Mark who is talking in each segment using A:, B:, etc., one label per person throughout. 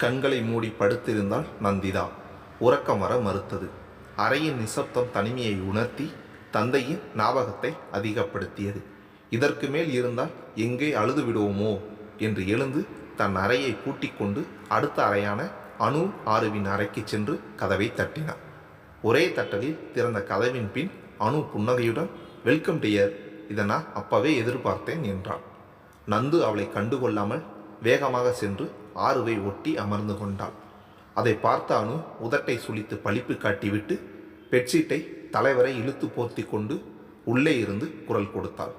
A: கண்களை மூடி படுத்திருந்தாள் நந்திதா. உறக்கம் வர மறுத்தது. அறையின் நிசப்தம் தனிமையை உணர்த்தி தந்தையின் ஞாபகத்தை அதிகப்படுத்தியது. இதற்கு மேல் இருந்தால் எங்கே அழுது விடுவோமோ என்று எழுந்து தன் அறையை பூட்டிக் கொண்டு அடுத்த அறையான அனு ஆருவின் அறைக்கு சென்று கதவை தட்டினார். ஒரே தட்டலில் திறந்த கதவின் பின் அனு புன்னகையுடன், "வெல்கம் டியர், இதை நான் அப்பவே எதிர்பார்த்தேன்" என்றாள். நந்து அவளை கண்டுகொள்ளாமல் வேகமாக சென்று ஆருவை ஒட்டி அமர்ந்து கொண்டாள். அதை பார்த்த அனு உதட்டை சுளித்து பழிப்பு காட்டிவிட்டு பெட்ஷீட்டை தலைவரை இழுத்து போர்த்தி கொண்டு உள்ளே இருந்து குரல் கொடுத்தாள்.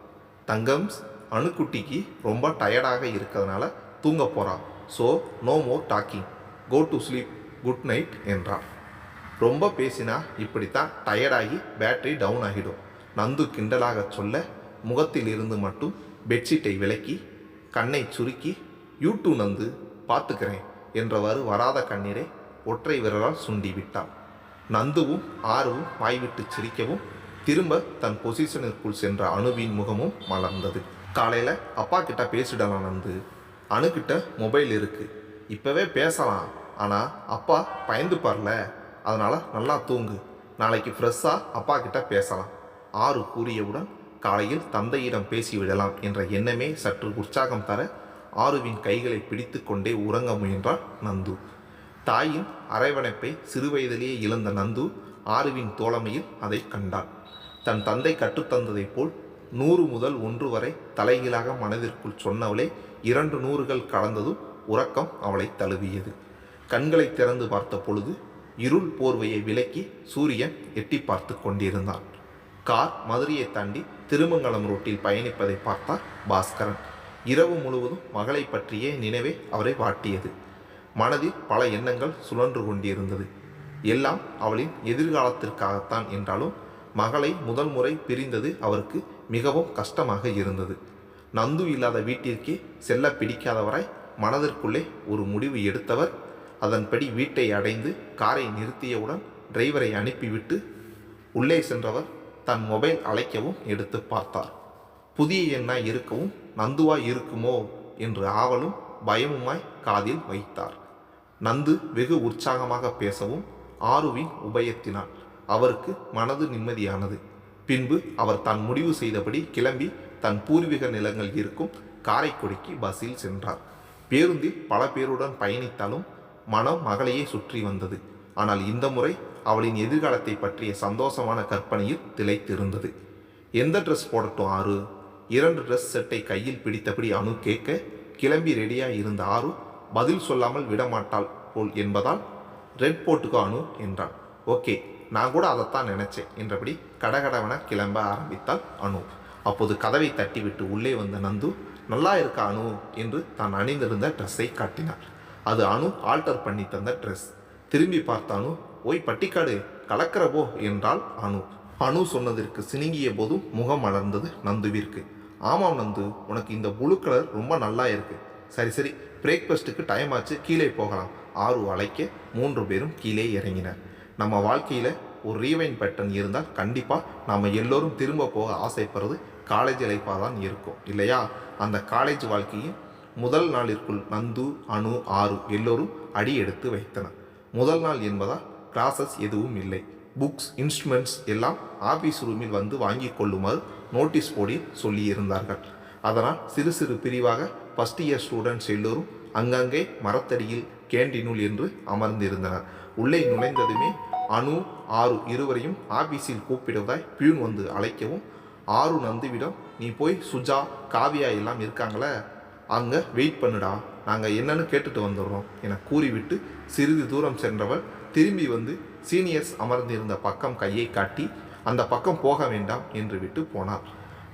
A: "தங்கம்ஸ், அணுக்குட்டிக்கு ரொம்ப டயர்டாக இருக்கிறதுனால தூங்க போறா. So no more talking, go to sleep, good night" என்றாள். "ரொம்ப பேசினா இப்படித்தான் டயர்டாகி பேட்டரி டவுன் ஆகிடும்" நந்து கிண்டலாக சொல்ல, முகத்தில் இருந்து மட்டும் பெட்ஷீட்டை விலக்கி கண்ணை சுருக்கி, "யூ நந்து, பார்த்துக்கிறேன்" என்றவாறு வராத கண்ணீரை ஒற்றை விரலால் சுண்டிவிட்டாள். நந்துவும் ஆருவும் வாய்விட்டு சிரிக்கவும் திரும்ப தன் பொசிஷனிற்குள் சென்ற அணுவின் முகமும் மலர்ந்தது. "காலையில் அப்பா கிட்ட பேசிடலாம் நந்து. அணுக்கிட்ட மொபைல் இருக்கு, இப்போவே பேசலாம். ஆனால் அப்பா பயந்துப்பார்ல, அதனால் நல்லா தூங்கு. நாளைக்கு ஃப்ரெஷ்ஷாக அப்பா கிட்ட பேசலாம்" ஆரு கூறியவுடன் காலையில் தந்தையிடம் பேசிவிடலாம் என்ற எண்ணமே சற்று உற்சாகம் தர ஆருவின் கைகளை பிடித்து கொண்டே உறங்க முயன்றாள் நந்து. தாயின் அரவணைப்பை சிறுவயதிலேயே இழந்த நந்து ஆருவின் தோழமையில் அதை கண்டாள். தன் தந்தை கற்றுத்தந்ததைப் போல் 100 முதல் 1 வரை தலைகீழாக மனதிற்குள் சொன்னவளே 2 நூறுகள் கலந்ததும் உறக்கம் அவளை தழுவியது. கண்களை திறந்து பார்த்த பொழுது இருள் போர்வையை விலக்கி சூரியன் எட்டி பார்த்து கொண்டிருந்தான். கார் மதுரையை தாண்டி திருமங்கலம் ரோட்டில் பயணிப்பதை பார்த்தார் பாஸ்கரன். இரவு முழுவதும் மகளை பற்றிய நினைவே அவரை வாட்டியது. மனதில் பல எண்ணங்கள் சுழன்று கொண்டிருந்தது. எல்லாம் அவளின் எதிர்காலத்திற்காகத்தான் என்றாலும் மகளை முதல் முறை பிரிந்தது அவருக்கு மிகவும் கஷ்டமாக இருந்தது. நந்து இல்லாத வீட்டிற்கே செல்ல பிடிக்காதவராய் மனதிற்குள்ளே ஒரு முடிவு எடுத்தவர் அதன்படி வீட்டை அடைந்து காரை நிறுத்தியவுடன் டிரைவரை அனுப்பிவிட்டு உள்ளே சென்றவர் தன் மொபைல் அழைக்கவும் எடுத்து பார்த்தார். புதிய எண்ணாய் இருக்கவும் நந்துவாய் இருக்குமோ என்று ஆவலும் பயமுமாய் காதில் வைத்தார். நந்து வெகு உற்சாகமாக பேசவும் ஆருவின் உபயத்தினாள் அவருக்கு மனது நிம்மதியானது. பின்பு அவர் தான் முடிவு செய்தபடி கிளம்பி தன் பூர்வீக நிலங்கள் இருக்கும் காரைக்குடிக்கு பஸ்ஸில் சென்றார். பேருந்தில் பல பேருடன் பயணித்தாலும் மனம் மகளையே சுற்றி வந்தது. ஆனால் இந்த முறை அவளின் எதிர்காலத்தை பற்றிய சந்தோஷமான கற்பனையில் திளைத்திருந்தது. "எந்த ட்ரெஸ் போடட்டும் ஆரு?" 2 ட்ரெஸ் செட்டை கையில் பிடித்தபடி அனு கேட்க, கிளம்பி ரெடியாக இருந்த ஆரு பதில் சொல்லாமல் விடமாட்டாள் போல் என்பதால், "ரெட் போட்டுக்கோ அனு" என்றாள். "ஓகே, நான் கூட அதைத்தான் நினைச்சேன்" என்றபடி கடகடவென கிளம்ப ஆரம்பித்தாள் அனு. அப்போது கதவை தட்டிவிட்டு உள்ளே வந்த நந்து, "நல்லா இருக்கா அனு" என்று தான் அணிந்திருந்த ட்ரெஸ்ஸை காட்டினாள். அது அனு ஆல்டர் பண்ணி தந்த ட்ரெஸ். திரும்பி பார்த்த அனு, "ஓய் பட்டிக்காடு, கலக்கிறபோ" என்றாள் அனு. அனு சொன்னதற்கு சினுங்கிய போதும் முகம் மலர்ந்தது நந்துவிற்கு. "ஆமாம் நந்து, உனக்கு இந்த ப்ளூ கலர் ரொம்ப நல்லா இருக்கு. சரி சரி, பிரேக்ஃபாஸ்ட்டுக்கு டைம் ஆச்சு, கீழே போகலாம்" ஆரு அழைக்க 3 பேரும் கீழே இறங்கினர். நம்ம வாழ்க்கையில் ஒரு ரீவைண்ட் பட்டன் இருந்தால் கண்டிப்பாக நாம் எல்லோரும் திரும்ப போக ஆசைப்படுறது காலேஜ் லைஃபாக தான் இருக்கும் இல்லையா? அந்த காலேஜ் வாழ்க்கையின் முதல் நாளிற்குள் நந்து, அனு, ஆரு எல்லோரும் அடி எடுத்து வைத்தனர். முதல் நாள் என்பதால் கிளாஸஸ் எதுவும் இல்லை. புக்ஸ், இன்ஸ்ட்ருமெண்ட்ஸ் எல்லாம் ஆஃபீஸ் ரூமில் வந்து வாங்கி கொள்ளுமாறு நோட்டீஸ் போர்டில் சொல்லியிருந்தார்கள். அதனால் சிறு சிறு பிரிவாக ஃபஸ்ட் இயர் ஸ்டூடெண்ட்ஸ் எல்லோரும் அங்கங்கே மரத்தடியில் கேண்டீனுள் என்று அமர்ந்திருந்தனர். உள்ளே நுழைந்ததுமே அனு, ஆரு இருவரையும் ஆஃபீஸில் கூப்பிடுவதாய் பியூன் வந்து அழைக்கவும், ஆரு நந்துவிடம், "நீ போய் சுஜா, காவியா எல்லாம் இருக்காங்களே, அங்கே வெயிட் பண்ணுடா, நாங்கள் என்னன்னு கேட்டுட்டு வந்துடுறோம்" என கூறிவிட்டு சிறிது தூரம் சென்றவள் திரும்பி வந்து சீனியர்ஸ் அமர்ந்திருந்த பக்கம் கையை காட்டி, "அந்த பக்கம் போக வேண்டாம்" என்று விட்டு போனாள்.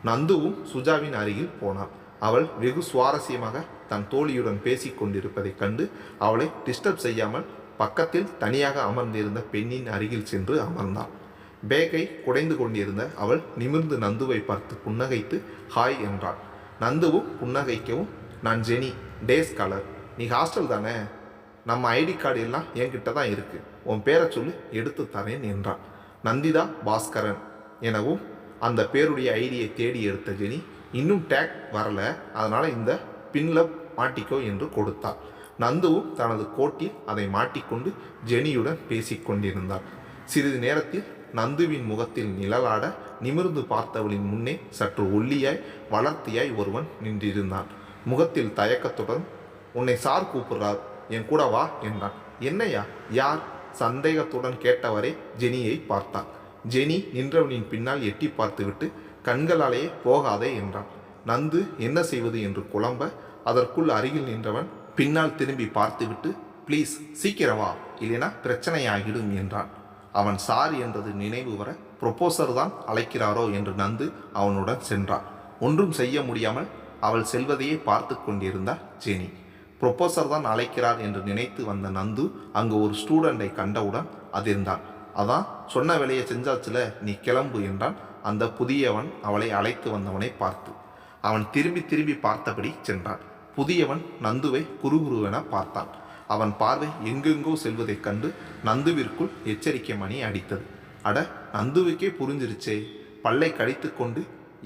A: நந்துவும் சுஜாவின் அருகில் போனாள். அவள் வெகு சுவாரஸ்யமாக தன் தோழியுடன் பேசி கொண்டிருப்பதைக் கண்டு அவளை டிஸ்டர்ப் செய்யாமல் பக்கத்தில் தனியாக அமர்ந்திருந்த பெண்ணின் அருகில் சென்று அமர்ந்தாள். பேக்கை குடைந்து கொண்டிருந்த அவள் நிமிர்ந்து நந்துவை பார்த்து புன்னகைத்து ஹாய் என்றாள். நந்துவும் புன்னகைக்கவும், "நான் ஜெனி, டேஸ் காலர். நீ ஹாஸ்டல் தானே? நம்ம ஐடி கார்டு எல்லாம் என்கிட்ட தான் இருக்குது. உன் பேரை சொல்லி எடுத்து தரேன்" என்றாள். "நந்திதா பாஸ்கரன்" எனவும் அந்த பேருடைய ஐடியை தேடி எடுத்த ஜெனி, "இன்னும் டேக் வரல, அதனால் இந்த பின்ல மாட்டிக்கோ" என்று கொடுத்தாள். நந்துவும் தனது கோட்டில் அதை மாட்டிக்கொண்டு ஜெனியுடன் பேசிக்கொண்டிருந்தாள். சிறிது நேரத்தில் நந்துவின் முகத்தில் நிழலாட நிமிர்ந்து பார்த்தவளின் முன்னே சற்று ஒல்லியாய் வளர்த்தியாய் ஒருவன் நின்றிருந்தான். முகத்தில் தயக்கத்துடன், உன்னை சார் கூப்பிடுறார், என் கூட வா என்றான். என்னையா? யார்? சந்தேகத்துடன் கேட்டவரே ஜெனியை பார்த்தான். ஜெனி நின்றவனின் பின்னால் எட்டி பார்த்துவிட்டு, கண்களாலேயே போகாதே என்றான். நந்து என்ன செய்வது என்று குழம்ப, அதற்குள் அருகில் நின்றவன் பின்னால் திரும்பி பார்த்துவிட்டு, ப்ளீஸ் சீக்கிரம் வா, இல்லைனா பிரச்சனையாகிடும் என்றான். அவன் சார் என்றது நினைவு வர, ப்ரொபோசர் தான் அழைக்கிறாரோ என்று நந்து அவனுடன் சென்றான். ஒன்றும் செய்ய முடியாமல் அவள் செல்வதையே பார்த்து கொண்டிருந்தார் ஜெனி. ப்ரொபோசர் தான் அழைக்கிறார் என்று நினைத்து வந்த நந்து அங்கு ஒரு ஸ்டூடெண்டை கண்டவுடன் அதிர்ந்தான். அதான் சொன்ன வேலையை செஞ்சாச்சுல, நீ கிளம்பு என்றான் அந்த புதியவன் அவளை அழைத்து வந்தவனை பார்த்து. அவன் திரும்பி திரும்பி பார்த்தபடி சென்றான். புதியவன் நந்துவை குறுகுறுவென பார்த்தான். அவன் பார்வை எங்கெங்கோ செல்வதைக் கண்டு நந்துவிற்குள் எச்சரிக்கை மணி அடித்தது. அட, நந்துவுக்கே புரிஞ்சிருச்சே, பல்லை கடித்து கொண்டு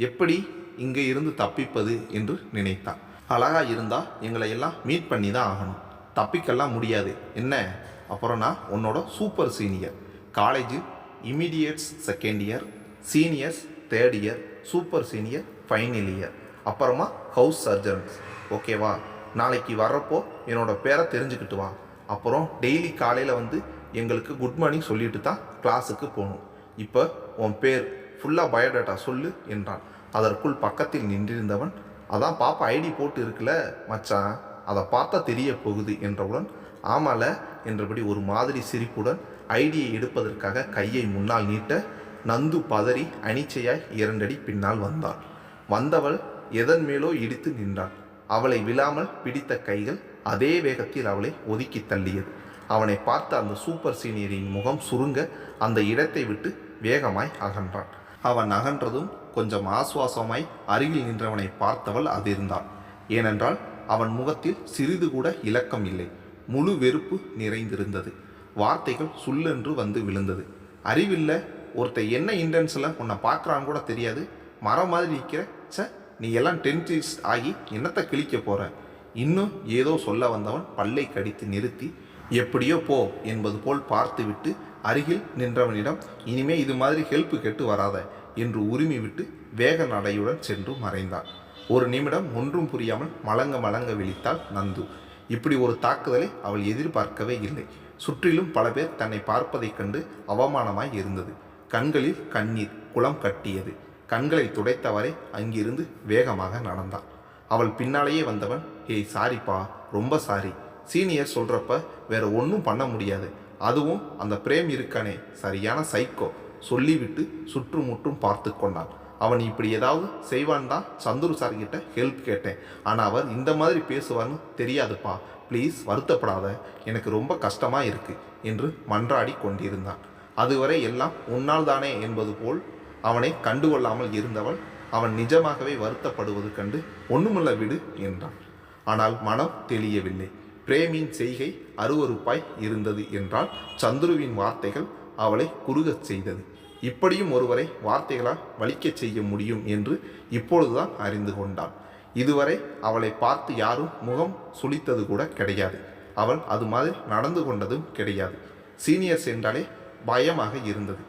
A: எப்படி இங்கே இருந்து தப்பிப்பது என்று நினைத்தான். அழகா இருந்தா எங்களை எல்லாம் மீட் பண்ணி தான் ஆகணும், தப்பிக்கெல்லாம் முடியாது என்ன? அப்புறம் நான் உன்னோட சூப்பர் சீனியர். காலேஜில் immediates second year, seniors third year, super senior final year, அப்புறமா ஹவுஸ் சர்ஜன்ஸ். ஓகேவா? நாளைக்கு வர்றப்போ என்னோட பேரை தெரிஞ்சுக்கிட்டு வா. அப்புறம் டெய்லி காலையில் வந்து எங்களுக்கு குட் மார்னிங் சொல்லிட்டு தான் கிளாஸுக்கு போகணும். இப்போ உன் பேர் ஃபுல்லாக பயோடேட்டா சொல்லு என்றான். அதற்குள் பக்கத்தில் நின்றிருந்தவன், அதான் பாப்பா ஐடி போட்டு இருக்குல்ல மச்சான், அதை பார்த்தா தெரிய போகுது என்றவுடன், ஆமால என்றபடி ஒரு மாதிரி சிரிப்புடன் ஐடியை எடுப்பதற்காக கையை முன்னால் நீட்ட, நந்து பதறி அனிச்சையாய் 2 அடி பின்னால் வந்தாள். வந்தவள் எதன் மேலோ இடித்து நின்றாள். அவளை விழாமல் பிடித்த கைகள் அதே வேகத்தில் அவளை ஒதுக்கி தள்ளியது. அவனை பார்த்த அந்த சூப்பர் சீனியரின் முகம் சுருங்க அந்த இடத்தை விட்டு வேகமாய் அகன்றான். அவன் அகன்றதும் கொஞ்சம் ஆசுவாசமாய் அருகில் நின்றவனை பார்த்தவள் அதிர்ந்தாள். ஏனென்றால் அவன் முகத்தில் சிறிது கூட இலக்கம் இல்லை, முழு வெறுப்பு நிறைந்திருந்தது. வார்த்தைகள் சுல்லென்று வந்து விழுந்தது. அறிவில்ல, ஒருத்தர் என்ன இன்டென்ஸில் உன்னை பார்க்குறான்னு கூட தெரியாது, மரம் மாதிரி நிற்கிற. நீ எல்லாம் டென்டிஸ்ட் ஆகி என்னத்தை கிழிக்க போற? இன்னும் ஏதோ சொல்ல வந்தவன் பல்லை கடித்து நிறுத்தி, எப்படியோ போ என்பது போல் பார்த்துவிட்டு அருகில் நின்றவனிடம், இனிமே இது மாதிரி ஹெல்ப் கேட்டு வராத என்று உரிமை விட்டு வேக நடையுடன் சென்று மறைந்தான். ஒரு நிமிடம் ஒன்றும் புரியாமல் மலங்க மலங்க விழித்தாள் நந்து. இப்படி ஒரு தாக்குதலை அவள் எதிர்பார்க்கவே இல்லை. சுற்றிலும் பல பேர் தன்னை பார்ப்பதைக் கண்டு அவமானமாய் இருந்தது. கண்களில் கண்ணீர் குளம் கட்டியது. கண்களை துடைத்தவரை அங்கிருந்து வேகமாக நடந்தான். அவள் பின்னாலேயே வந்தவன், ஏய் சாரிப்பா, ரொம்ப சாரி, சீனியர் சொல்கிறப்ப வேற ஒன்றும் பண்ண முடியாது, அதுவும் அந்த பிரேம் இருக்கானே சரியான சைக்கோ சொல்லிவிட்டு சுற்றுமுற்றும் பார்த்து கொண்டான். அவன் இப்படி ஏதாவது செய்வான் தான் சந்துரு சார்கிட்ட ஹெல்ப் கேட்டேன், ஆனால் அவர் இந்த மாதிரி பேசுவார்னு தெரியாதுப்பா, ப்ளீஸ் வருத்தப்படாத, எனக்கு ரொம்ப கஷ்டமாக இருக்குது என்று மன்றாடி கொண்டிருந்தான். அதுவரை எல்லாம் உன்னால் தானே என்பது போல் அவனை கண்டுகொள்ளாமல் இருந்தவள் அவன் நிஜமாகவே வருத்தப்படுவது கண்டு ஒண்ணுமில்ல விடு என்றான். ஆனால் மனம் தெளியவில்லை. பிரேமின் செய்கை அருவருப்பாய் இருந்தது என்றால் சந்துருவின் வார்த்தைகள் அவளை குறுகச் செய்தது. இப்படியும் ஒருவரை வார்த்தைகளால் வலிக்கச் செய்ய முடியும் என்று இப்பொழுதுதான் அறிந்து கொண்டாள். இதுவரை அவளை பார்த்து யாரும் முகம் சுளித்தது கூட கிடையாது. அவள் அது மாதிரி நடந்து கொண்டதும் கிடையாது. சீனியர்ஸ் என்றாலே பயமாக இருந்தது.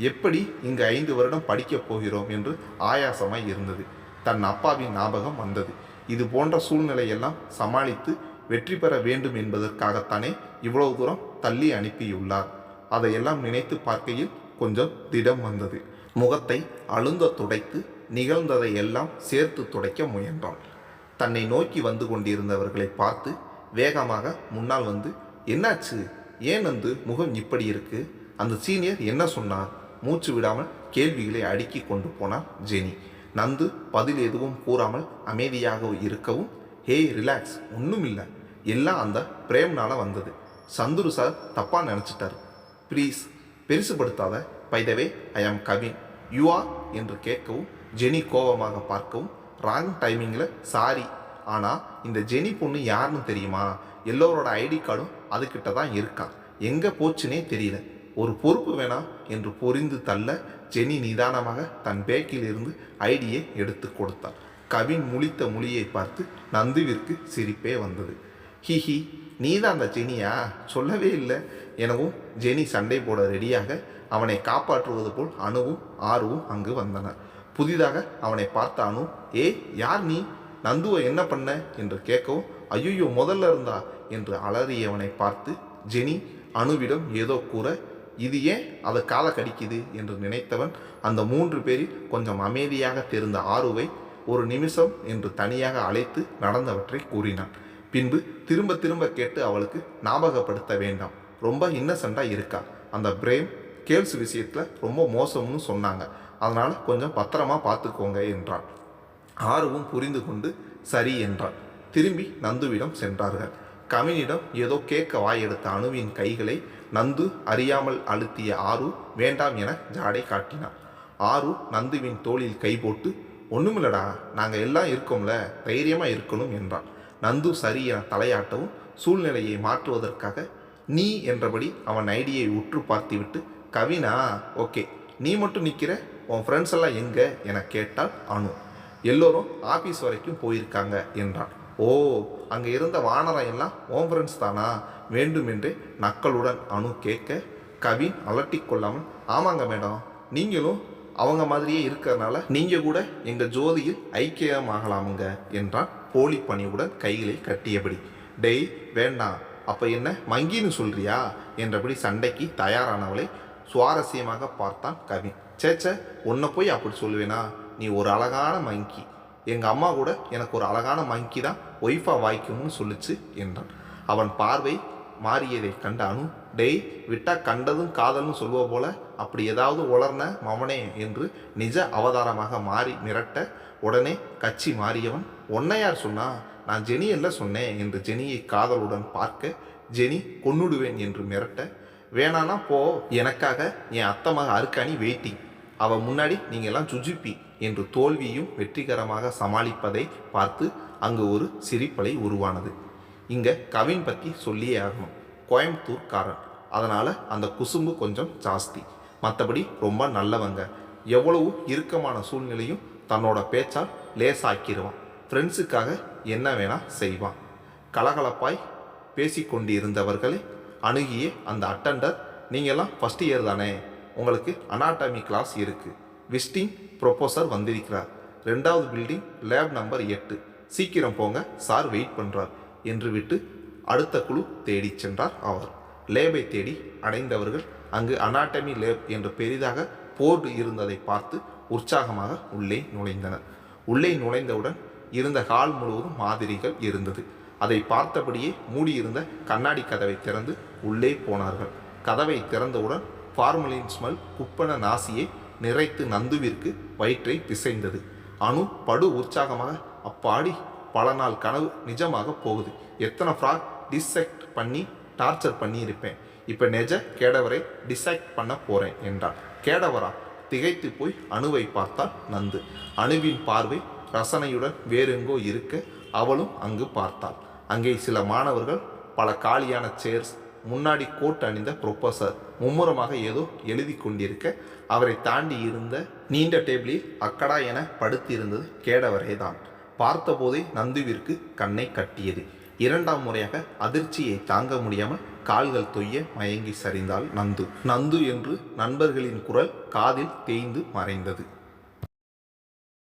A: எப்படி இங்கு 5 வருடம் படிக்கப் போகிறோம் என்று ஆயாசமாய் இருந்தது. தன் அப்பாவின் ஞாபகம் வந்தது. இது போன்ற சூழ்நிலையெல்லாம் சமாளித்து வெற்றி பெற வேண்டும் என்பதற்காகத்தானே இவ்வளவு தூரம் தள்ளி அனுப்பியுள்ளார். அதையெல்லாம் நினைத்து பார்க்கையில் கொஞ்சம் திடம் வந்தது. முகத்தை அழுந்த துடைத்து நிகழ்ந்ததை எல்லாம் சேர்த்து துடைக்க முயன்றாள். தன்னை நோக்கி வந்து கொண்டிருந்தவர்களை பார்த்து வேகமாக முன்னால் வந்து, என்னாச்சு, ஏன் வந்து முகம் இப்படி இருக்கு, அந்த சீனியர் என்ன சொன்னார்? மூச்சு விடாமல் கேள்விகளை அடுக்கி கொண்டு போனார் ஜெனி. நந்து பதில் எதுவும் கூறாமல் அமைதியாக இருக்கவும், ஹே ரிலாக்ஸ், ஒன்றும் இல்லை, எல்லாம் அந்த பிரேம்னால வந்தது, சந்துரு சார் தப்பாக நினச்சிட்டார், ப்ளீஸ் பெருசுபடுத்தாத, பை த வே ஐ ஆம் கவின், யூ ஆர் என்று கேட்கவும் ஜெனி கோபமாக பார்க்கவும், ராங் டைமிங்கில் சாரி, ஆனால் இந்த ஜெனி பொண்ணு யாருன்னு தெரியுமா, எல்லோரோட ஐடி கார்டும் அதுக்கிட்ட தான் இருக்கான், எங்கே போச்சுனே தெரியல, ஒரு பொறுப்பு வேணாம் என்று பொரிந்து தள்ள ஜெனி நிதானமாக தன் பேக்கில் இருந்து ஐடியை எடுத்து கொடுத்தாள். கவின் முழித்த மொழியை பார்த்து நந்துவிற்கு சிரிப்பே வந்தது. ஹிஹி, நீ தான் அந்த ஜெனியா? சொல்லவே இல்லை எனவும் ஜெனி சண்டை போட ரெடியாக அவனை காப்பாற்றுவது போல் அணுவும் ஆர்வும் அங்கு வந்தனர். புதிதாக அவனை பார்த்த அணு, ஏ யார் நீ? நந்துவை என்ன பண்ண என்று கேட்கவும், ஐயோ முதல்ல இருந்தா என்று அலறியவனை பார்த்து ஜெனி அணுவிடம் ஏதோ கூற, இது ஏன் அதை காலை கடிக்குது என்று நினைத்தவன் அந்த 3 பேரில் கொஞ்சம் அமைதியாக தெரிந்த ஆருவை ஒரு நிமிஷம் என்று தனியாக அழைத்து நடந்தவற்றை கூறினான். பின்பு திரும்ப திரும்ப கேட்டு அவளுக்கு ஞாபகப்படுத்த வேண்டாம், ரொம்ப இன்னசென்ட்டாக இருக்கா, அந்த பிரேம் கேர்ள்ஸ் விஷயத்தில் ரொம்ப மோசம்னு சொன்னாங்க, அதனால் கொஞ்சம் பத்திரமா பார்த்துக்கோங்க என்றான். ஆர்வம் புரிந்து கொண்டு சரி என்றான். திரும்பி நந்துவிடம் சென்றார்கள். கவினிடம் ஏதோ கேட்க வாயெடுத்த அணுவின் கைகளை நந்து அறியாமல் அழுத்திய ஆரு வேண்டாம் என ஜாடை காட்டினான். ஆரு நந்துவின் தோளில் கை போட்டு, ஒன்றுமில்லடா, நாங்கள் எல்லாம் இருக்கோம்ல, தைரியமாக இருக்கணும் என்றான். நந்து சரி என தலையாட்டவும் சூழ்நிலையை மாற்றுவதற்காக நீ என்றபடி அவன் ஐடியை உற்று பார்த்துவிட்டு, கவினா ஓகே, நீ மட்டும் நிற்கிற, உன் ஃப்ரெண்ட்ஸ் எல்லாம் எங்கே என கேட்டால் அணு. எல்லோரும் ஆஃபீஸ் வரைக்கும் போயிருக்காங்க என்றான். ஓ, அங்கே இருந்த வானரம் எல்லாம் உன் ஃப்ரெண்ட்ஸ் தானா? வேண்டுமென்றே நக்களுடன் அணு கேட்க கவின் அலட்டி கொள்ளாமல், ஆமாங்க மேடம், நீங்களும் அவங்க மாதிரியே இருக்கிறதுனால நீங்கள் கூட எங்கள் ஜோதியில் ஐக்கியமாகலாமுங்க என்றான் போலி பணியுடன் கைகளை கட்டியபடி. டெய் வேண்டாம், அப்போ என்ன மங்கின்னு சொல்றியா என்றபடி சண்டைக்கு தயாரானவளை சுவாரஸ்யமாக பார்த்தான் கவின். சேச்ச, உன்னை போய் அப்படி சொல்லுவேனா? நீ ஒரு அழகான மங்கி, எங்கள் அம்மா கூட எனக்கு ஒரு அழகான மங்கி தான் ஒய்ஃபாக வாய்க்கும்னு சொல்லிச்சு என்றான். அவன் பார்வை மாறியதை கண்ட அணு, டெய் விட்டா கண்டதும் காதல்னு சொல்லுவ போல அப்படி ஏதாவது உளர்ன மவனே என்று நிஜ அவதாரமாக மாறி மிரட்ட, உடனே கட்சி மாறியவன், ஒன்னை யார் சொன்னா? நான் ஜெனி அல்ல சொன்னேன் என்று ஜெனியை காதலுடன் பார்க்க, ஜெனி கொன்னுடுவேன் என்று மிரட்ட, வேணானா போ, எனக்காக என் அத்தமாக அருக்காணி வெயிட்டிங், அவள் முன்னாடி நீங்கள்லாம் சுஜிப்பி என்று தோல்வியும் வெற்றிகரமாக சமாளிப்பதை பார்த்து அங்கு ஒரு சிரிப்பலை உருவானது. இங்கே கவின் பற்றி சொல்லியே ஆகணும். கோயம்புத்தூர்காரன், அதனால் அந்த குசும்பு கொஞ்சம் ஜாஸ்தி, மற்றபடி ரொம்ப நல்லவங்க. எவ்வளவு இறுக்கமான சூழ்நிலையும் தன்னோட பேச்சால் லேசாக்கிடுவான். ஃப்ரெண்ட்ஸுக்காக என்ன வேணால் செய்வான். கலகலப்பாய் பேசிக்கொண்டிருந்தவர்களை அணுகிய அந்த அட்டண்டர், நீங்கள்லாம் ஃபஸ்ட் இயர் தானே, உங்களுக்கு அனாட்டமி கிளாஸ் இருக்குது, விசிட்டிங் ப்ரொஃபஸர் வந்திருக்கிறார், 2வது பில்டிங் லேப் நம்பர் 8, சீக்கிரம் போங்க, சார் வெயிட் பண்ணுறார் என்று விட்டு அடுத்த குழு தேடி சென்றார் அவர். லேபை தேடி அடைந்தவர்கள் அங்கு அனாட்டமி லேப் என்று பெரிதாக போர்டு இருந்ததை பார்த்து உற்சாகமாக உள்ளே நுழைந்தனர். உள்ளே நுழைந்தவுடன் இருந்த ஹால் முழுவதும் மாதிரிகள் இருந்தது. அதை பார்த்தபடியே மூடியிருந்த கண்ணாடி கதவை திறந்து உள்ளே போனார்கள். கதவை திறந்தவுடன் ஃபார்மலின் ஸ்மெல் குப்பன நாசியை நிறைத்து நந்துவிற்கு வயிற்றை பிசைந்தது. அணு படு உற்சாகமாக, அப்பாடி, பல நாள் கனவு நிஜமாக போகுது, எத்தனை ஃப்ராக் டிசெக்ட் பண்ணி டார்ச்சர் பண்ணி இருப்பேன், இப்போ நெஜ கேடவரை டிசெக்ட் பண்ண போகிறேன் என்றான். கேடவரா? திகைத்து போய் அணுவை பார்த்தாள் நந்து. அணுவின் பார்வை ரசனையுடன் வேறெங்கோ இருக்க அவளும் அங்கு பார்த்தாள். அங்கே சில மாணவர்கள், பல காலியான சேர்ஸ், முன்னாடி கோட் அணிந்த ப்ரொஃபஸர் மும்முரமாக ஏதோ எழுதி கொண்டிருக்க, அவரை தாண்டி இருந்த நீண்ட டேபிளில் அக்கடா என படுத்திருந்தது கேடவரே தான். பார்த்தபோதே நந்துவிற்கு கண்ணை கட்டியது. 2ஆம் முறையாக அதிர்ச்சியை தாங்க முடியாமல் கால்கள் தொய்ய மயங்கி சரிந்தாள் நந்து. நந்து என்று நண்பர்களின் குரல் காதில் தேய்ந்து மறைந்தது.